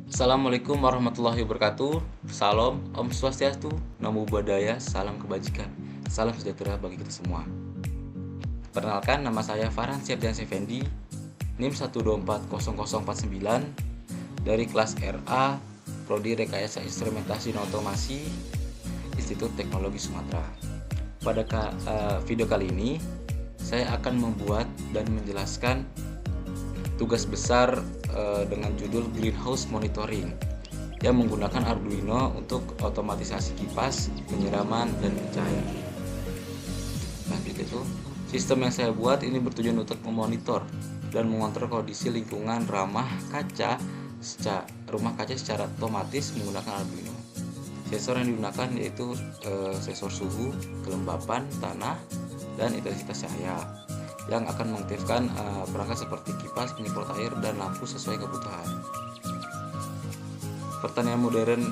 Assalamualaikum warahmatullahi wabarakatuh. Salam, Om Swastiastu, Namo Buddhaya, salam kebajikan, salam sejahtera bagi kita semua. Perkenalkan, nama saya Farhan Septian Effendi, NIM 1240049 dari kelas RA, Prodi Rekayasa Instrumentasi dan Otomasi, Institut Teknologi Sumatera. Pada video kali ini, saya akan membuat dan menjelaskan tugas besar dengan judul Greenhouse Monitoring yang menggunakan Arduino untuk otomatisasi kipas, penyiraman, dan pencahayaan. Nah, itu sistem yang saya buat ini bertujuan untuk memonitor dan mengontrol kondisi lingkungan rumah kaca secara otomatis menggunakan Arduino. Sensor yang digunakan yaitu sensor suhu, kelembapan tanah, dan intensitas cahaya yang akan mengaktifkan perangkat seperti kipas, penyemprot air, dan lampu sesuai kebutuhan. Pertanian modern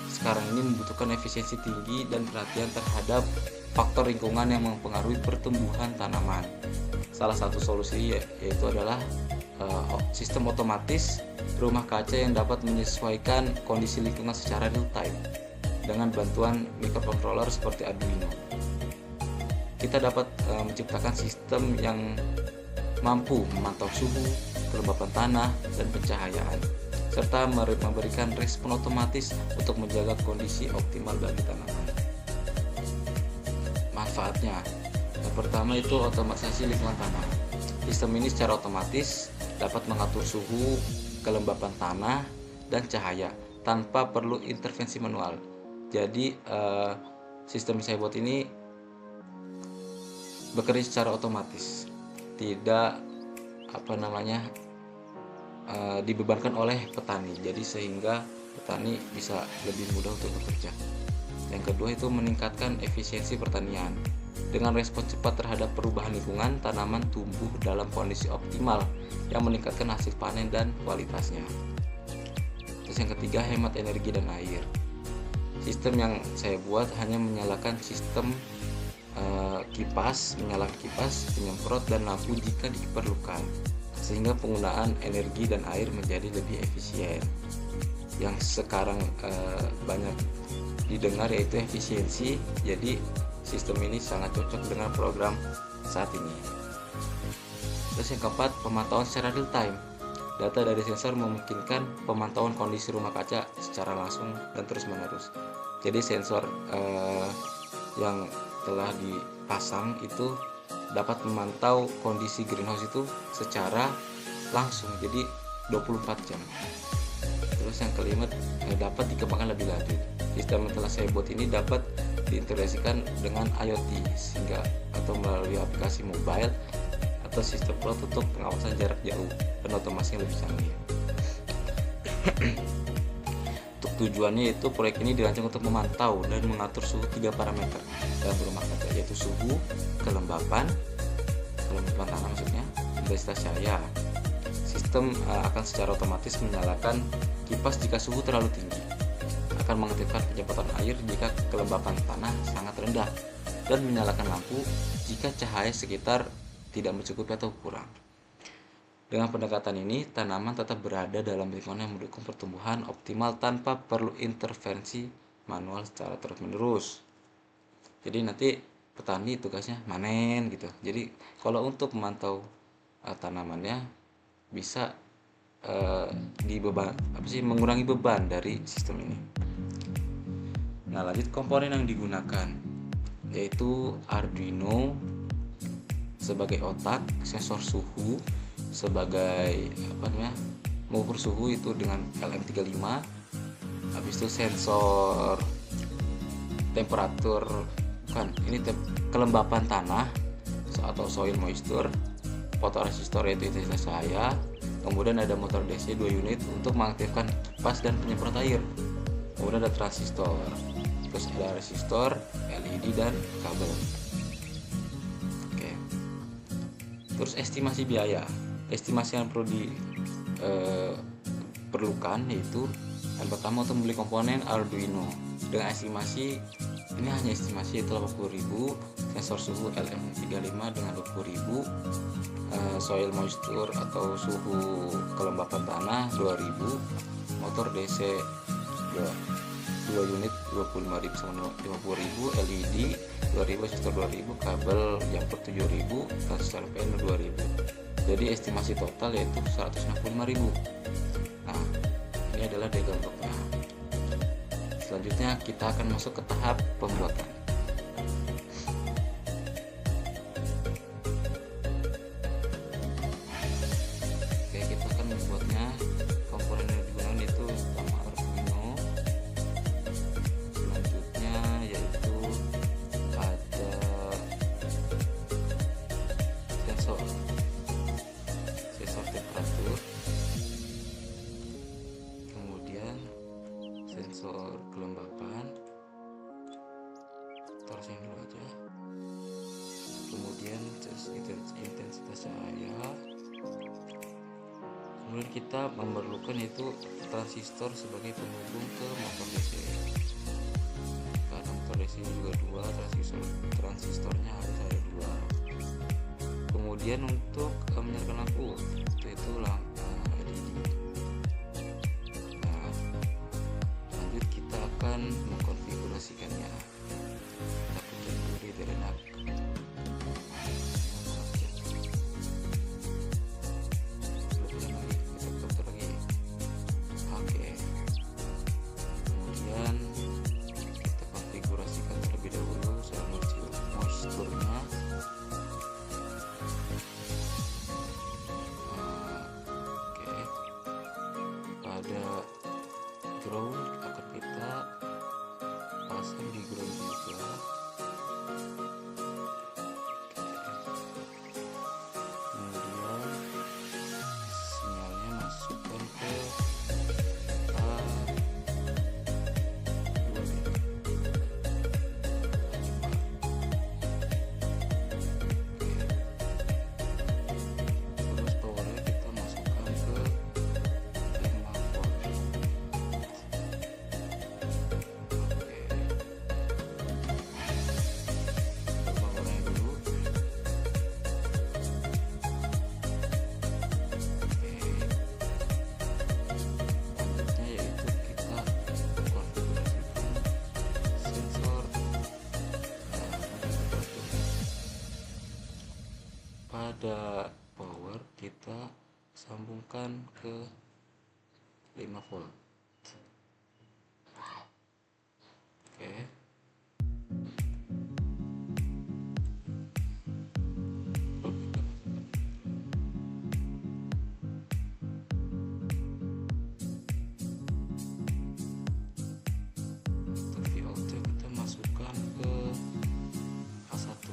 sekarang ini membutuhkan efisiensi tinggi dan perhatian terhadap faktor lingkungan yang mempengaruhi pertumbuhan tanaman. Salah satu solusi yaitu adalah sistem otomatis rumah kaca yang dapat menyesuaikan kondisi lingkungan secara real time dengan bantuan microcontroller seperti Arduino. Kita dapat menciptakan sistem yang mampu memantau suhu, kelembapan tanah, dan pencahayaan, serta memberikan respon otomatis untuk menjaga kondisi optimal bagi tanaman. Manfaatnya, yang pertama itu otomatisasi lingkungan tanah. Sistem ini secara otomatis dapat mengatur suhu, kelembapan tanah, dan cahaya tanpa perlu intervensi manual. Jadi sistem yang saya buat ini bekerja secara otomatis, tidak dibebankan oleh petani, jadi sehingga petani bisa lebih mudah untuk bekerja. Yang kedua itu meningkatkan efisiensi pertanian. Dengan respon cepat terhadap perubahan lingkungan, tanaman tumbuh dalam kondisi optimal yang meningkatkan hasil panen dan kualitasnya. Terus yang ketiga, hemat energi dan air. Sistem yang saya buat hanya menyalakan sistem menyalakan kipas, penyemprot, dan lampu jika diperlukan, sehingga penggunaan energi dan air menjadi lebih efisien. Yang sekarang banyak didengar yaitu efisiensi, jadi sistem ini sangat cocok dengan program saat ini. Terus yang keempat, pemantauan secara real time. Data dari sensor memungkinkan pemantauan kondisi rumah kaca secara langsung dan terus menerus. Jadi sensor yang telah dipasang itu dapat memantau kondisi greenhouse itu secara langsung, jadi 24 jam. Terus yang kelima, dapat dikembangkan lebih lanjut. Sistem yang telah saya buat ini dapat diintegrasikan dengan IoT sehingga atau melalui aplikasi mobile atau sistem cloud untuk pengawasan jarak jauh dan otomasi yang lebih canggih. Tujuannya yaitu proyek ini dirancang untuk memantau dan mengatur suhu 3 parameter dalam rumah kaca, yaitu suhu, kelembapan tanah maksudnya, intensitas cahaya. Sistem akan secara otomatis menyalakan kipas jika suhu terlalu tinggi, akan mengaktifkan penyemprotan air jika kelembapan tanah sangat rendah, dan menyalakan lampu jika cahaya sekitar tidak mencukupi atau kurang. Dengan pendekatan ini, tanaman tetap berada dalam lingkungan yang mendukung pertumbuhan optimal tanpa perlu intervensi manual secara terus-menerus. Jadi nanti petani tugasnya manen gitu. Jadi kalau untuk memantau tanamannya bisa mengurangi beban dari sistem ini. Nah, lanjut komponen yang digunakan yaitu Arduino sebagai otak, sensor suhu sebagai mengukur suhu itu dengan LM35, habis itu sensor temperatur kelembapan tanah atau soil moisture, fotoresistor yaitu intensitas cahaya, kemudian ada motor DC 2 unit untuk mengaktifkan kipas dan penyemprot air, kemudian ada transistor, terus ada resistor, LED, dan kabel. Oke. Terus estimasi biaya. Estimasi yang perlu diperlukan yaitu yang pertama untuk membeli komponen Arduino dengan estimasi ini hanya estimasi yaitu 80.000, sensor suhu LM35 dengan 20.000, soil moisture atau suhu kelembapan tanah 2000, motor DC 2 unit 25.000 sama 50.000, LED 2.000, resistor 2.000, kabel jumper 7.000, transistor PN 2.000. Jadi estimasi total yaitu 165.000. Nah, ini adalah diagram bloknya. Selanjutnya kita akan masuk ke tahap pembuatan. Oke, kita akan membuatnya. Komponen yang digunakan itu pertama Arduino, selanjutnya yaitu ada sensor temperatur, kemudian sensor kelembapan, taruh sini dulu aja, kemudian intensitas cahaya, kemudian kita memerlukan itu transistor sebagai penghubung ke motor DC, karena motor DC juga dua, transistornya harus ada dua. Kemudian untuk menyalakan lampu itu lampu LED. Nah, lanjut kita akan mengkonfigurasikannya. Kita pencet dulu di Terenak. Oke. Kemudian kita konfigurasikan terlebih dahulu soal moisturnya. Pada ground akan kita pasang di ground juga. Kemudian sinyalnya masukkan ke terus powernya kita masukkan ke 5 volt. Powernya dulu. Selanjutnya yaitu kita konfigurasikan sensor pada power, kita sambungkan ke 5 volt. Oke. Untuk VOC kita masukkan ke A1.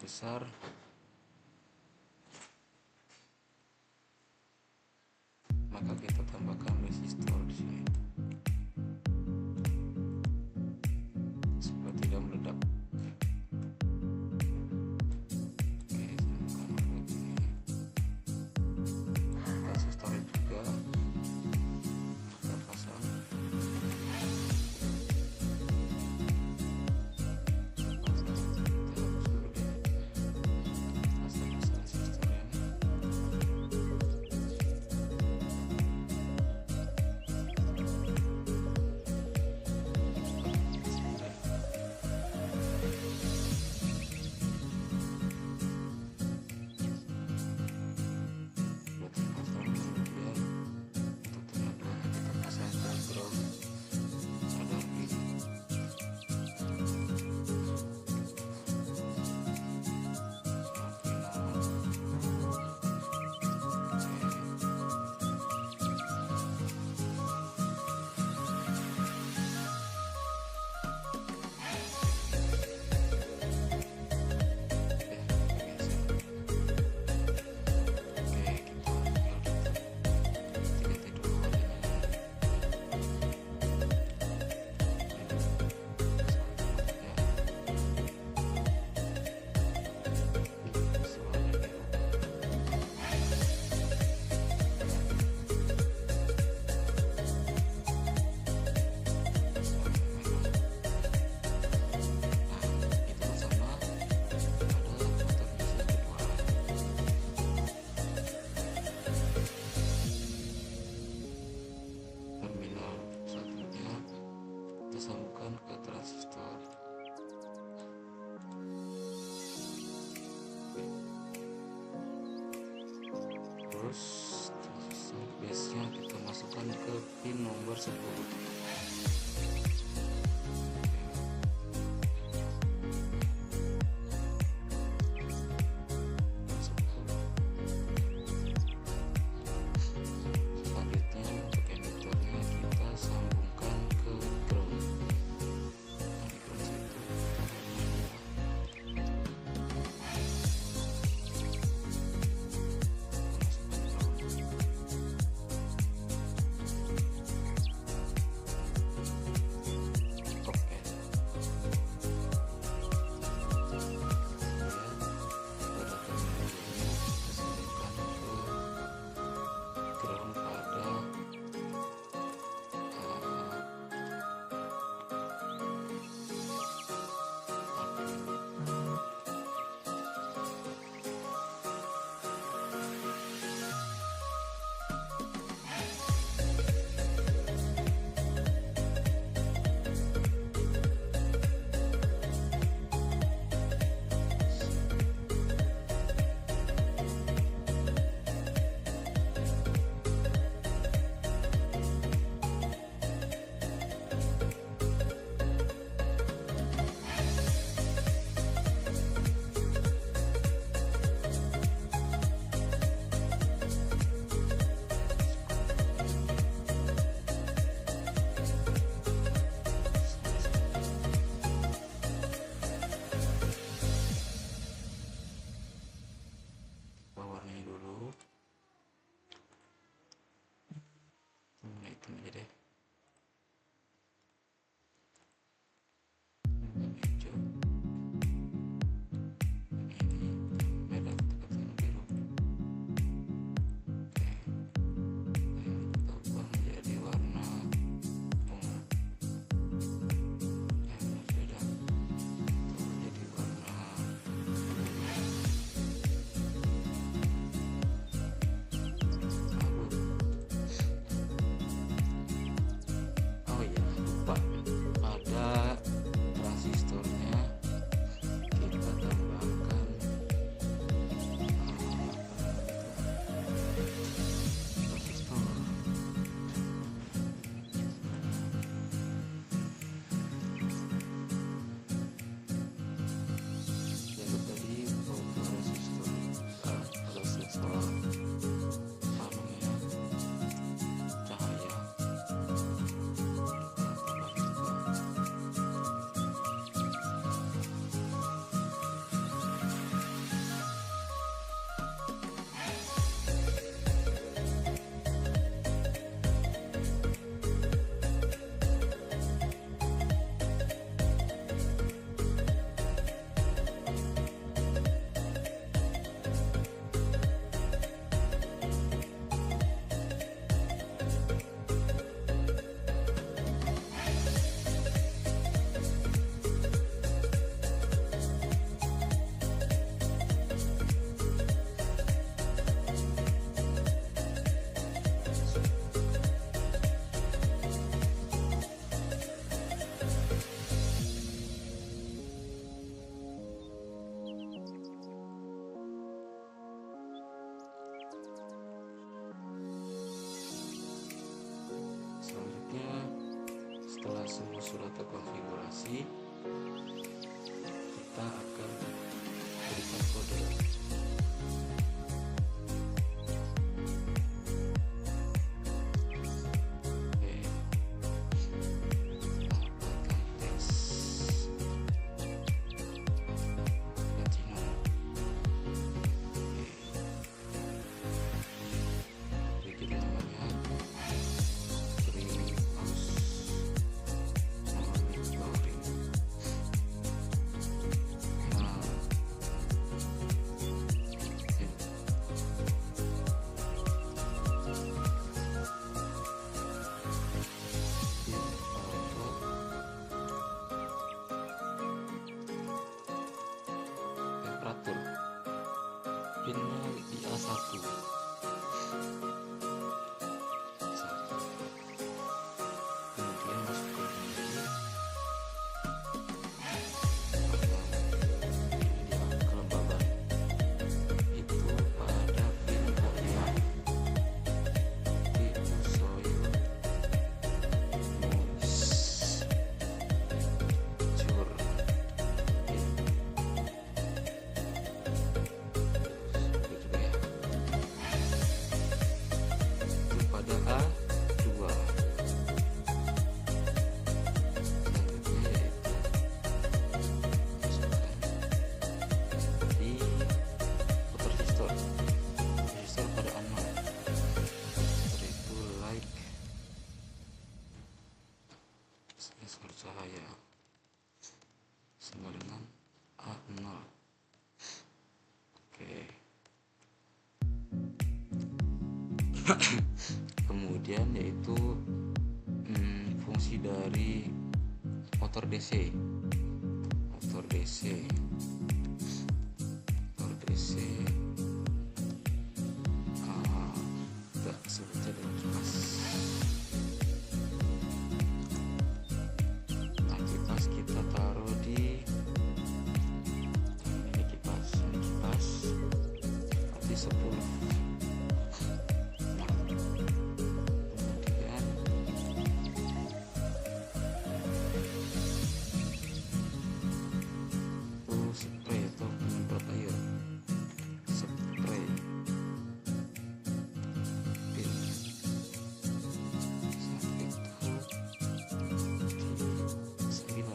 besar, maka kita tambahkan resistor di sini supaya tidak meledak. Oke, tambahkan begini. Resistornya juga kita pasang. Sambungkan ke transistor. Terus base-nya kita masukkan ke pin nomor 10. semua sudah terkonfigurasi, kita akan berikan kode. Temperatur pinnya di A1. Kemudian masukkan ini dia kelembaban itu pada pin 5 di soil moisture sensor cahaya sama dengan A0. Oke. Kemudian yaitu fungsi dari motor DC. Motor DC tidak sebutnya dengan kipas. Nah, kipas kita taruh di ini kipas berarti 10. Nah, kemudian spray atau penyemprot air, spray pin saat itu di 9.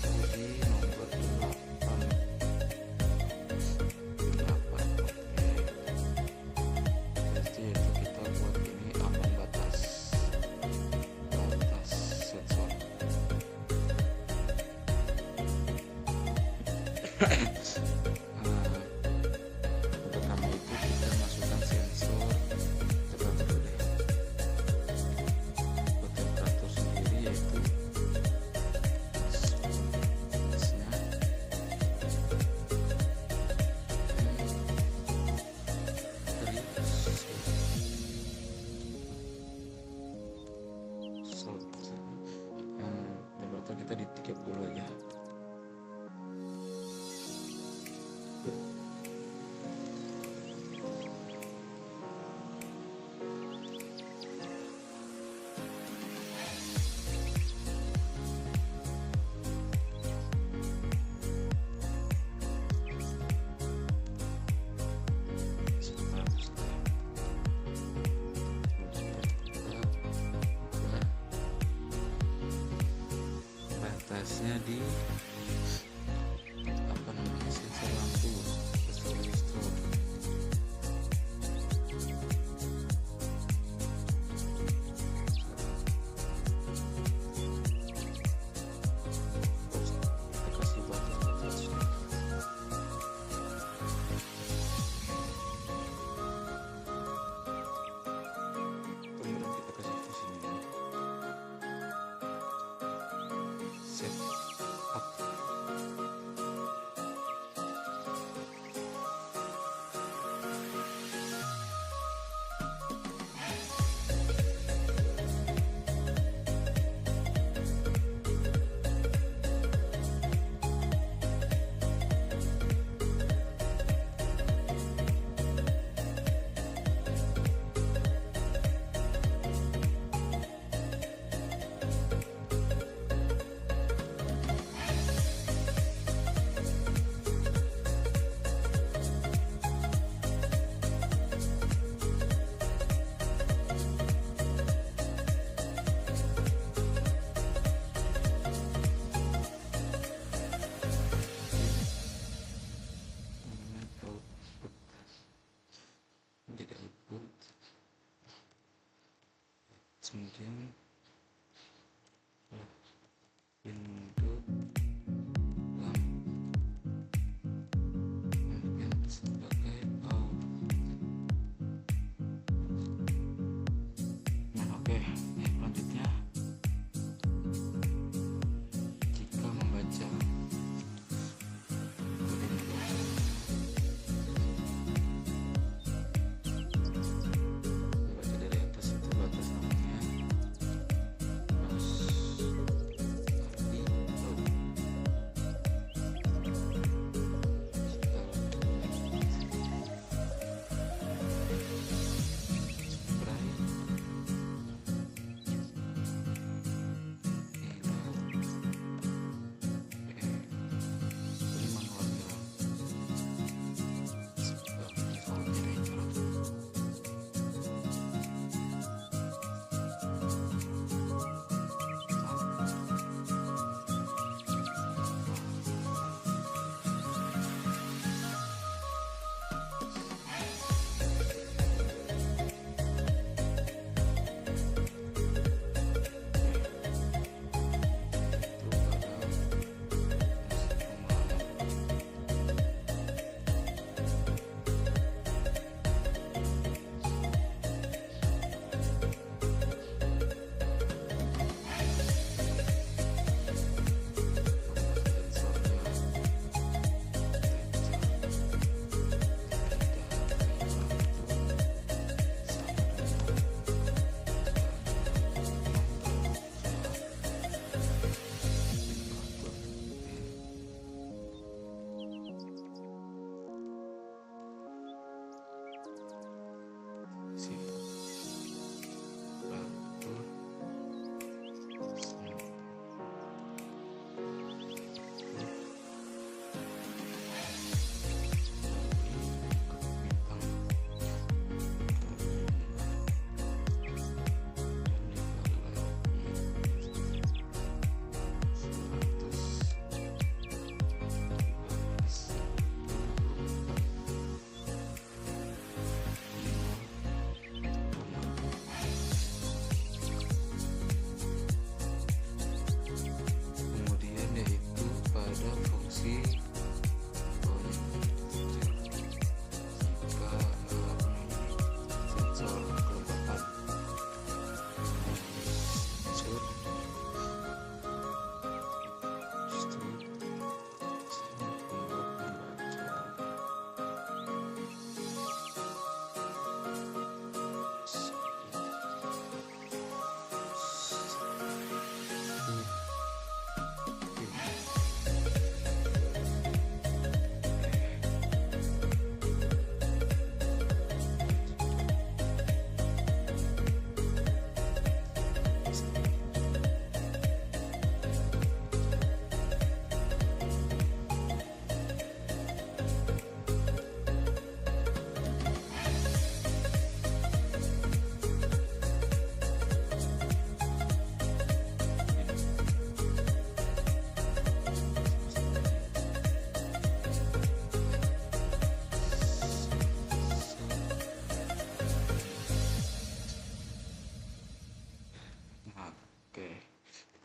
Kemudian lampu di nomor 8. Berarti itu kita buat ini ambang batas sensor. Pertama itu kita masukkan sensor temperatur deh. Buat temperatur sendiri yaitu gasnya temperatur kita di 30 aja. Batasnya di apa namanya sensor lampu resistor. Kita kasih batas-batasnya. Kemudian kita kasih fungsinya set up. kemudian input lampion sebagai out. Nah, oke. Selanjutnya, jika membaca dari atas itu batas namanya, terus arti load.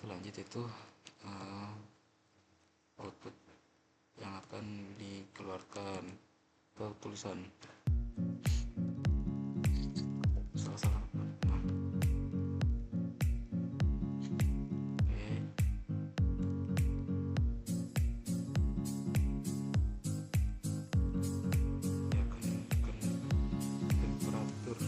Lanjut itu output yang akan dikeluarkan atau tulisan salah. Nah, oke. Ya kan temperatur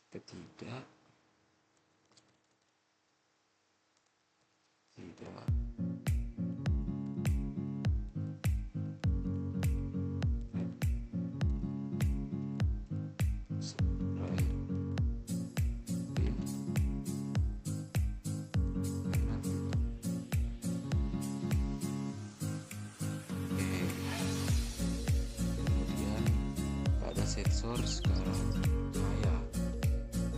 ketidak tidak spray bin kanan. Oke, kemudian pada sensor sekarang saya,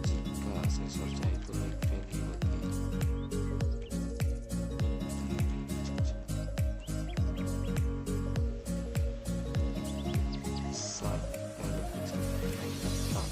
jika sensornya itu like value saat kalau tetap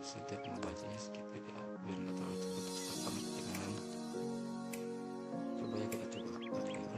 setiap membacanya sedikit ya, biar nggak terlalu cepat amat dengan coba ya, kita coba baca ini.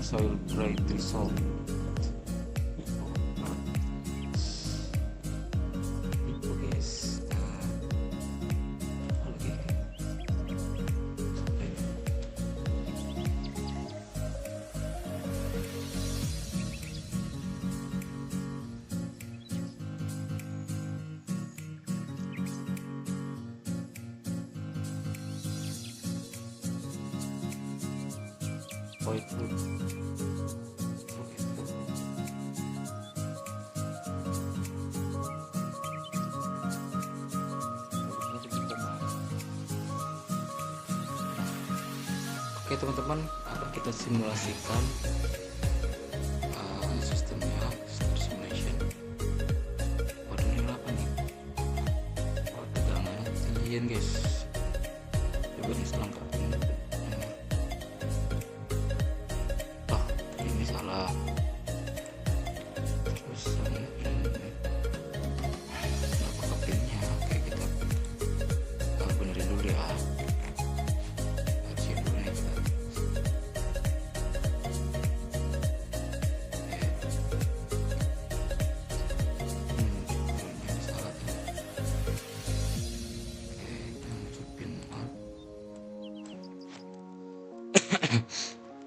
Soil dry dissolve. Itu guys. Oke. White food. Oke teman-teman, akan kita simulasikan sistemnya, start simulation. Waduh, ini apa nih? Oh, tegangannya ketinggian guys. Coba nih selengkapnya. Oh, ini salah. Terus ini kenapa kepinnya? Oke, kita benerin dulu ya.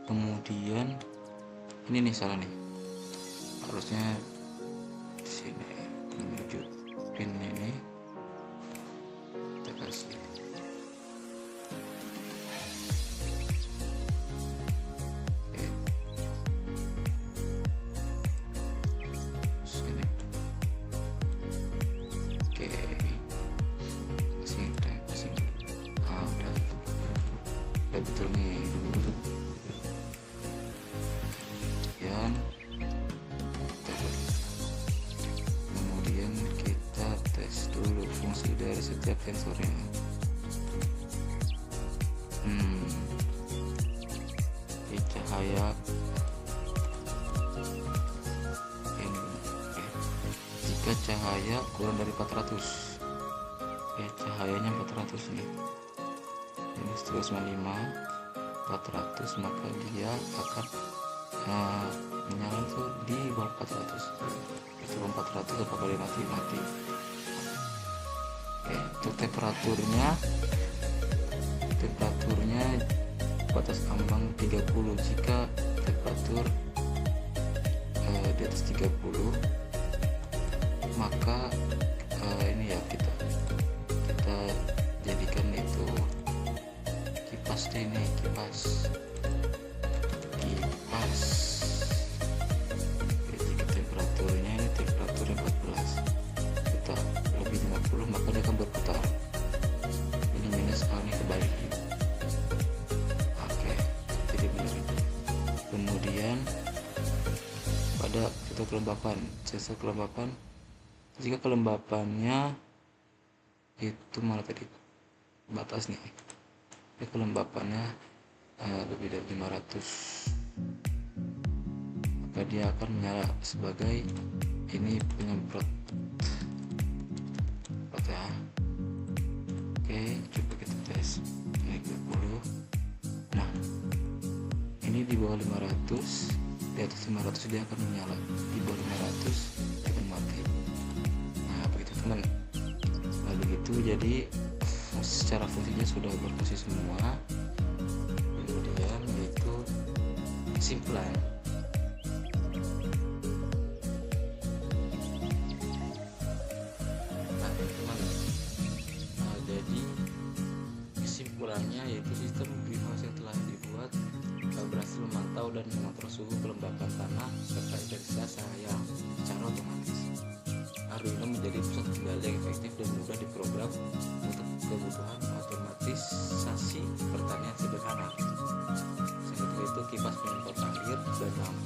Kemudian ini nih salah nih, harusnya di sini menuju pin ini kita kasih sini. Oke, kasih udah betul nih. Kemudian kita tes dulu fungsi dari setiap sensornya. Di cahaya ini, jika cahaya kurang dari 400, cahayanya 400 nih, ini 195, 400, maka dia akan menyala tuh di bawah 400. Itu 400 apakah dia mati. Oke, untuk temperaturnya batas ambang 30. Jika temperatur di atas 30, maka ini ya kita jadikan itu kipas deh, ini kipas. Jika temperaturnya 14, kita lebih 50, maka dia akan berputar. Ini minus, ini kebalik. Oke, jadi benar itu. Kemudian pada sensor kelembapan, jika kelembapannya itu mana tadi batas nih, kelembapannya lebih dari 500, maka dia akan menyala sebagai ini penyemprot ya. Oke, coba kita tes ini 20. Nah, ini di bawah 500, di atas 500 dia akan menyala, di bawah 500 dia akan mati. Nah, begitu teman. Nah, begitu jadi secara fungsinya sudah berfungsi semua. Kemudian yaitu kesimpulan. Jadi kesimpulannya yaitu sistem greenhouse yang telah dibuat berhasil memantau dan mengontrol suhu kelembapan tanah serta intensitas cahaya secara otomatis. Arduino menjadi pusat kendali yang efektif dan mudah diprogram untuk kebutuhan otomatisasi pertanian sederhana. Selain itu kipas penyemprot air dan lampu